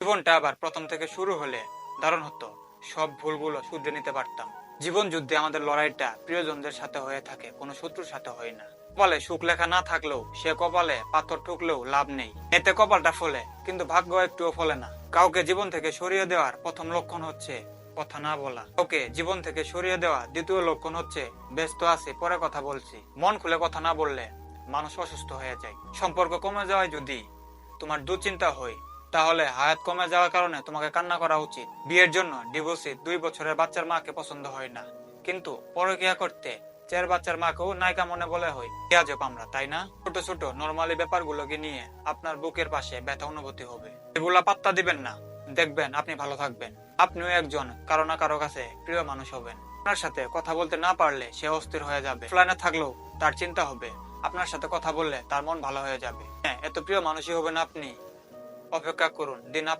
জীবনটা আবার প্রথম থেকে শুরু হলে দারুণ হতো, সব ভুলগুলো শুধরে নিতে পারতাম। জীবন যুদ্ধে আমাদের লড়াইটা প্রিয়জনদের সাথে হয়ে থাকে, কোনো শত্রুর সাথে হয় না। কপালে সুখ লেখা না থাকলেও সে কপালে পাথর ঠুকলেও লাভ নেই, এতে কপালটা ফলে কিন্তু ভাগ্য একটুও ফলে না। কাউকে জীবন থেকে সরিয়ে দেওয়ার প্রথম লক্ষণ হচ্ছে কথা না বলা। কাউকে জীবন থেকে সরিয়ে দেওয়া দ্বিতীয় লক্ষণ হচ্ছে ব্যস্ত আছি পরে কথা বলছি। মন খুলে কথা না বললে মানুষ অসুস্থ হয়ে যায়। সম্পর্ক কমে যাওয়ায় যদি তোমার দুশ্চিন্তা হয়, তাহলে হায়াত কমে যাওয়ার কারণে তোমাকে কান্না করা উচিত। বিয়ের জন্য ডিভোর্সে 2 বছরের বাচ্চার মাকে পছন্দ হয় না, কিন্তু পরকীয়া করতে 4 বাচ্চার মাকেও নায়িকা মনে বলে হয়। কি আজব আমরা, তাই না? ছোট ছোট নরমালি ব্যাপারগুলোকে নিয়ে আপনার বুকের পাশে ব্যথা অনুভূতি হবে, এগুলা পাত্তা দিবেন না। দেখবেন আপনি ভালো থাকবেন, আপনিও একজন কারো না কারো কাছে প্রিয় মানুষ হবেন। আপনার সাথে কথা বলতে না পারলে সে অস্থির হয়ে যাবে, অফলাইনে থাকলেও তার চিন্তা হবে। আপনার সাথে কথা বললে তার মন ভালো হয়ে যাবে। হ্যাঁ, এত প্রিয় মানুষই হবেন আপনি। অপেক্ষা করুন, দিন আপনার